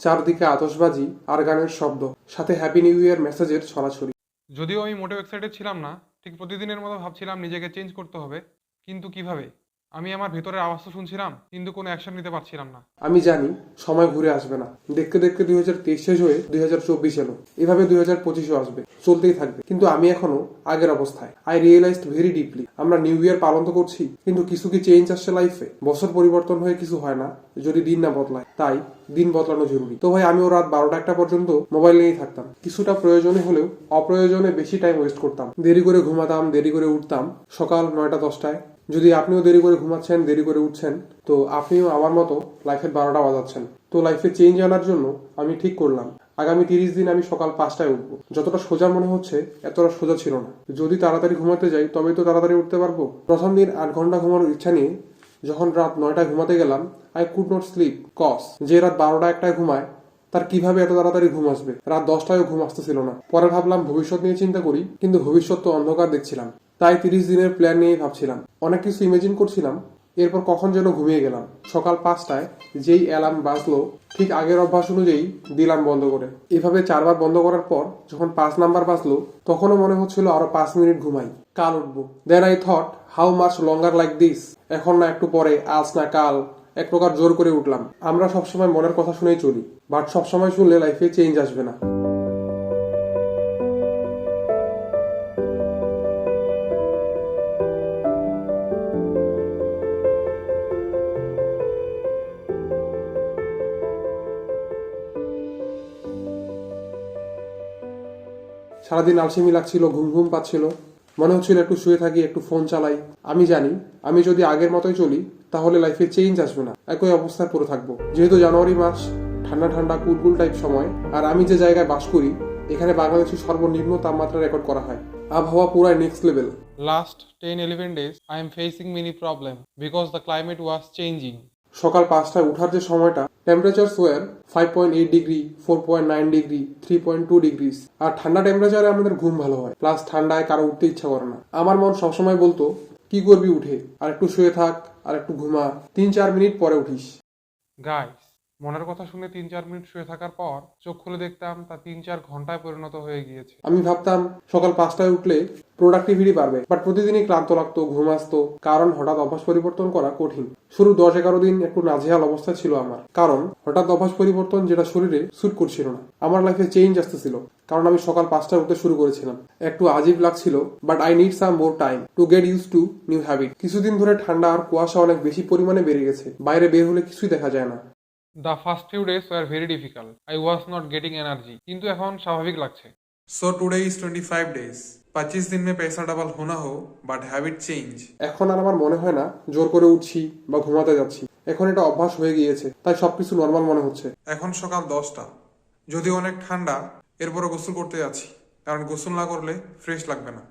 চারদিকে আতশবাজি আর গানের শব্দ, সাথে হ্যাপি নিউ ইয়ার মেসেজের ছড়াছড়ি। যদিও আমি মোটেও এক্সাইটেড ছিলাম না, ঠিক প্রতিদিনের মতো ভাবছিলাম নিজেকে চেঞ্জ করতে হবে, কিন্তু কিভাবে? আমি আমার ভেতরের আওয়াজ তো শুনছিলাম, কিন্তু কোনো অ্যাকশন নিতে পারছিলাম না। আমি জানি সময় ঘুরে আসবে না, দেখতে দেখতে 2023 শেষ হয়ে 2024 এলো, এভাবে 2025ও আসবে, চলতেই থাকবে। কিন্তু আমি এখনো আগের অবস্থায়। আই রিয়েলাইজড ভেরি ডিপলি, আমরা নিউ ইয়ার পালন তো করছি, কিন্তু কিছু কি চেঞ্জ আসছে লাইফে? বছর পরিবর্তন হয়ে কিছু হয় না যদি দিন না বদলায়, তাই দিন বদলানো জরুরি। তো ভাই, আমিও রাত 12টা-1টা পর্যন্ত মোবাইল নিয়েই থাকতাম। কিছুটা প্রয়োজনে হলেও অপ্রয়োজনে বেশি টাইম ওয়েস্ট করতাম। দেরি করে ঘুমাতাম, দেরি করে উঠতাম সকাল 9টা-10টায়। যদি আপনিও দেরি করে ঘুমাচ্ছেন, দেরি করে উঠছেন, তো আপনিও আমার মতো লাইফের 12টা বাজাচ্ছেন। তো লাইফে চেঞ্জ আনার জন্য আমি ঠিক করলাম, আগামী 30 দিন আমি সকাল 5টায় উঠবো। যতটা সোজা মনে হচ্ছে এতটা সোজা ছিল না। যদি তাড়াতাড়ি ঘুমাতে যাই তবেই তো তাড়াতাড়ি উঠতে পারবো। প্রথম দিন 8 ঘন্টা ঘুমানোর ইচ্ছা নিয়ে যখন রাত 9টায় ঘুমাতে গেলাম, I could not sleep cause যে রাত 12টা-1টায় ঘুমায় তার কিভাবে এত তাড়াতাড়ি ঘুম আসবে? রাত 10টায়ও ঘুম আসতেছিল না। পরে ভাবলাম ভবিষ্যৎ নিয়ে চিন্তা করি, কিন্তু ভবিষ্যৎ তো অন্ধকার দেখছিলাম। তাই 30 দিনের প্ল্যান নিয়েই ভাবছিলাম, অনেক কিছু ইমেজিন করছিলাম। এরপর কখন যেন ঘুমিয়ে গেলাম। সকাল 5টায় যেই অ্যালার্ম বাজলো, ঠিক আগের অভ্যাস অনুযায়ী দিলাম বন্ধ করে। এভাবে 4বার বন্ধ করার পর যখন 5 নাম্বার বাজলো, তখনও মনে হচ্ছিল আরো 5 মিনিট ঘুমাই, কাল উঠবো। Then I thought, how much longer like this? এখন না একটু পরে, আজ না কাল। এক প্রকার জোর করে উঠলাম। আমরা সবসময় মনের কথা শুনেই চলি, বাট সবসময় শুনলে লাইফে চেঞ্জ আসবে না। সারাদিন আলসেমি লাগছিল, ঘুম ঘুম পাচ্ছিল, মনে হচ্ছিল একটু শুয়ে থাকি, একটু ফোন চালাই। আমি জানি আমি যদি আগের মতোই চলি তাহলে লাইফে চেঞ্জ আসবে না, একই অবস্থায় পড়ে থাকবো। যেহেতু জানুয়ারি মাস, ঠান্ডা ঠান্ডা কুলকুল টাইপ সময়, আর আমি যে জায়গায় বাস করি এখানে বাংলাদেশের সর্বনিম্ন তাপমাত্রা রেকর্ড করা হয়। আবহাওয়া পুরাই next level. Last 10-11 days, I am facing many problem because the climate was changing. সকাল 5টায় উঠার যে সময়টা, টেম্পারেচার ওয়ার 5.8 ডিগ্রি, 4.9 ডিগ্রি, 3.2 ডিগ্রিস। আর ঠান্ডা টেম্পারেচারে আমাদের ঘুম ভালো হয়, প্লাস ঠান্ডায় কারো উঠতে ইচ্ছা করে না। আমার মন সবসময় বলতো, কি করবি উঠে, আর একটু শুয়ে থাক, আর একটু ঘুমা, 3-4 মিনিট পরে উঠিস। গাইস, মনের কথা শুনে 3-4 মিনিট শুয়ে থাকার পর চোখ খুলে দেখতাম তা 3-4 ঘন্টায় পরিণত হয়ে গিয়েছে। আমি ভাবতাম সকাল 5টায় উঠলে প্রোডাক্টিভিটি বাড়বে, বাট প্রতিদিনই ক্লান্ত লাগতো, ঘুম আসতো। কারণ হঠাৎ অভ্যাস পরিবর্তন করা কঠিন। শুরু 10-11 দিন একটু নাজেহাল অবস্থা ছিল আমার, কারণ হঠাৎ অভ্যাস পরিবর্তন যেটা শরীরে স্যুট করছিল না। আমার লাইফে চেঞ্জ আসতেছিল, কারণ আমি সকাল 5টায় উঠতে শুরু করেছিলাম। একটু আজীব লাগছিল, but I need some more time to get use to new habit. কিছুদিন ধরে ঠান্ডা আর কুয়াশা অনেক বেশি পরিমাণে বেড়ে গেছে, বাইরে বের হলে কিছুই দেখা যায় না। The first few days were very difficult. I was not getting energy. কিন্তু এখন স্বাভাবিক লাগছে। So today is 25 days. 25 दिन में पैसा डबल होना हो बट हैबिट चेंज। এখন আর আমার মনে হয় না জোর করে উঠছি বা ঘুমাতে যাচ্ছি। এখন এটা অভ্যাস হয়ে গিয়েছে, তাই সবকিছু নর্মাল মনে হচ্ছে। এখন সকাল 10টা, যদি অনেক ঠান্ডা, এরপরে গোসল করতে যাচ্ছি, কারণ গোসল না করলে ফ্রেশ লাগবে না।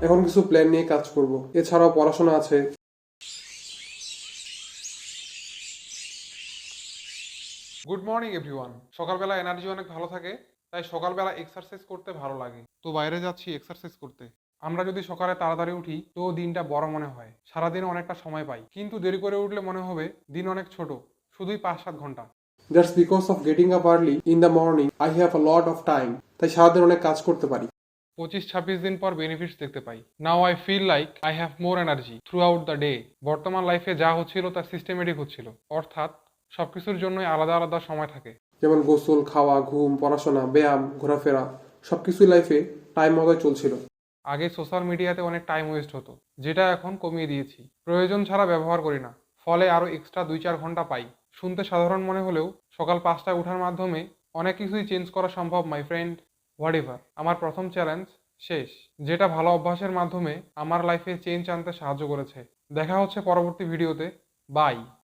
এখন কিছু প্ল্যান নিয়ে কাজ করব, এছাড়াও পড়াশোনা আছে। Good morning everyone. সকালবেলা এনার্জি অনেক ভালো থাকে, তাই সকালবেলা এক্সারসাইজ করতে ভালো লাগে। তো বাইরে যাচ্ছি এক্সারসাইজ করতে। আমরা যদি সকালে তাড়াতাড়ি উঠি তো দিনটা বড় মনে হয়, সারাদিনে অনেকটা সময় পাই। কিন্তু দেরি করে উঠলে মনে হবে দিন অনেক ছোট, শুধুই 5-7 ঘন্টা। That's because of getting up early in the morning I have a lot of time. তাই সারাদিন অনেক কাজ করতে পারি। 25-26 দিন পর বেনিফিটস দেখতে পাই। Now I feel like I have more energy through the day. বর্তমান লাইফে যা হচ্ছিল তা সিস্টেমেটিক হচ্ছিল, অর্থাৎ সবকিছুর জন্যই আলাদা আলাদা সময় থাকে। যেমন গোসল, খাওয়া, ঘুম, পড়াশোনা, ব্যায়াম, ঘোরাফেরা, সবকিছুই লাইফে টাইম মতোই চলছিল। আগে সোশ্যাল মিডিয়াতে অনেক টাইম ওয়েস্ট হতো, যেটা এখন কমিয়ে দিয়েছি। প্রয়োজন ছাড়া ব্যবহার করি না, ফলে আরও এক্সট্রা 2-4 ঘন্টা পাই। শুনতে সাধারণ মনে হলেও সকাল 5টায় ওঠার মাধ্যমে অনেক কিছুই চেঞ্জ করা সম্ভব মাই ফ্রেন্ড। হোয়াট এভার, আমার প্রথম চ্যালেঞ্জ শেষ, যেটা ভালো অভ্যাসের মাধ্যমে আমার লাইফে চেঞ্জ আনতে সাহায্য করেছে। দেখা হচ্ছে পরবর্তী ভিডিওতে। বাই।